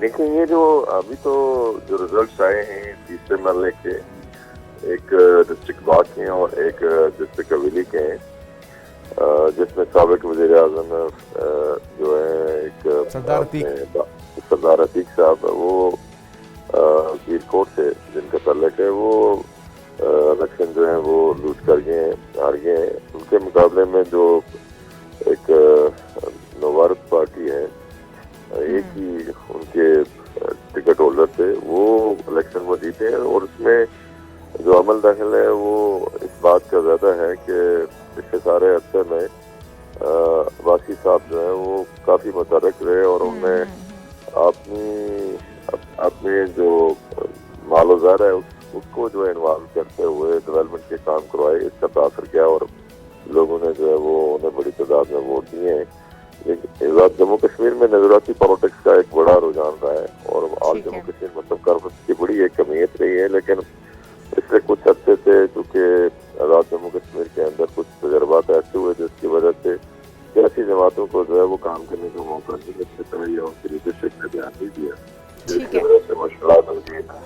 देखिए, ये जो अभी तो जो रिजल्ट्स आए हैं तीसरे मरहले के, एक डिस्ट्रिक्ट बाग के हैं और एक डिस्ट्रिक्ट हवेली के हैं, जिसमें साबिक वज़ीर-ए-आज़म जो है एक सरदार अतीक। सरदार अतीक साहब, वो कीरकोट से जिनका तल्लक है, वो इलेक्शन जो है वो लूज कर गए हैं, हार गए हैं। उनके मुकाबले में जो एक नवभारत पार्टी है, एक ही उनके टिकट होल्डर थे, वो इलेक्शन में जीते हैं। और उसमें जो अमल दखल है वो इस बात का ज़्यादा है कि पिछले सारे अरसे में वासी साहब जो है वो काफ़ी मुतहर्रिक रहे और उनने अपने जो मालो ज़ार है उसको जो है इन्वॉल्व करते हुए डेवलपमेंट के काम करवाए। इसका तासर किया और लोगों ने जो है वो उन्हें बड़ी तादाद में वोट दिए हैं। लेकिन जम्मू कश्मीर में नजराती पॉलिटिक्स का एक बड़ा रुझान रहा है और आज जम्मू कश्मीर मतलब कर्ज की बड़ी एक कमियत रही है। लेकिन पिछले कुछ हफ्ते से चूँकि आज़ाद जम्मू कश्मीर के अंदर कुछ तजर्बात ऐसे हुए जिसकी वजह से सियासी जमातों को जो है वो काम करने का मौका नहीं मिलता या उनकी लीडरशिप ने ध्यान नहीं दिया। ठीक है।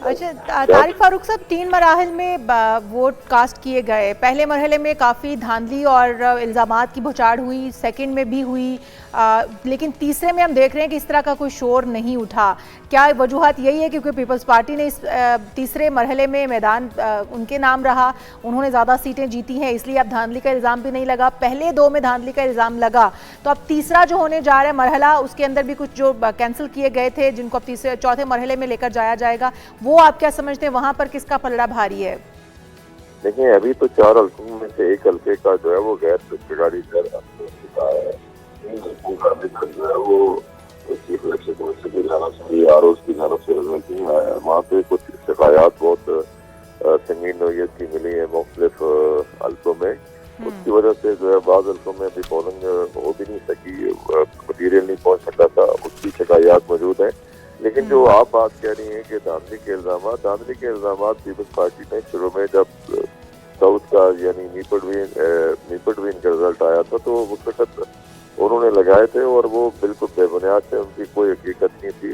अच्छा तारिक फारूक साहब, 3 मराहल में वोट कास्ट किए गए। पहले मरहले में काफ़ी धांधली और इल्ज़ामात की बौछार हुई, सेकंड में भी हुई, लेकिन तीसरे में हम देख रहे हैं कि इस तरह का कोई शोर नहीं उठा। क्या वजूहत यही है क्योंकि पीपल्स पार्टी ने इस तीसरे मरहले में मैदान उनके नाम रहा, उन्होंने ज़्यादा सीटें जीती हैं, इसलिए अब धांधली का इल्ज़ाम भी नहीं लगा? पहले 2 में धांधली का इल्ज़ाम लगा, तो अब तीसरा जो होने जा रहा है मरहला, उसके अंदर भी कुछ जो कैंसिल किए गए थे जिनको अब तीसरे चौथे मरहले में लेकर जाया जाएगा, वो आप क्या समझते हैं वहां पर किसका पलड़ा भारी है? देखिए, अभी तो 4 हल्कों में से एक हल्के का जो है वो गैर सरकारी जो है वो चीफ इलेक्शन कमीशन की जानब से और उसकी जानब से रिजल्ट नहीं आया। वहाँ पे कुछ शिकायत बहुत संगीन नौयत की मिली है मुख्तलिफ हल्कों में। उसकी वजह से जो है बाज़ हल्कों में अभी पोलिंग हो भी नहीं सकी, मटीरियल नहीं पहुँच सका था, उसकी शिकायत मौजूद है। लेकिन जो आप बात कह रही हैं कि धांधली के इल्ज़ाम पीपल्स पार्टी ने शुरू में जब साउथ का यानी नीपटवीन का रिजल्ट आया था तो उस वक्त उन्होंने लगाए थे और वो बिल्कुल बेबुनियाद थे, उनकी कोई हकीकत नहीं थी।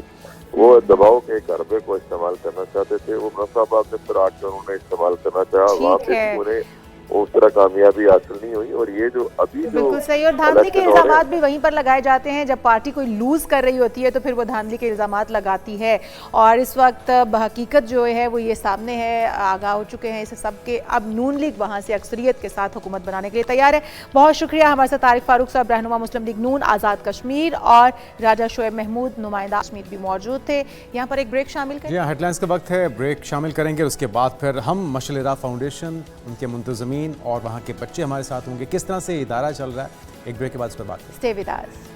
वो दबाव के एक हरबे को इस्तेमाल करना चाहते थे, वो मुनाफाबाद में फिर आकर उन्होंने इस्तेमाल करना चाहा, वहाँ पे उन्हें उस तरह कामयाबी हासिल नहीं हुई। और ये जो अभी जो बिल्कुल सही, और धांधली के इल्जामात भी वहीं पर लगाए जाते हैं जब पार्टी कोई लूज कर रही होती है तो फिर वो धांधली के इल्जामात लगाती है। और इस वक्त हकीकत जो है वो ये सामने है, आगाह हो चुके हैं इस सब के। अब नून लीग वहाँ से अक्सरियत के साथ हुकूमत बनाने के लिए तैयार है। बहुत शुक्रिया हमारे साथ तारिक फारूक साहब, रहनुमा मुस्लिम लीग नून आज़ाद कश्मीर, और राजा शोएब महमूद, नुमाइंदा कश्मीर भी मौजूद थे। यहाँ पर एक ब्रेक शामिल करें। हेडलाइंस का वक्त है, ब्रेक शामिल करेंगे। उसके बाद फिर हम मशअल राह फाउंडेशन, उनके मुंतज़मीन और वहाँ के बच्चे हमारे साथ होंगे, किस तरह से इदारा चल रहा है। एक ब्रेक के बाद इस पर बात करें। Stay with us.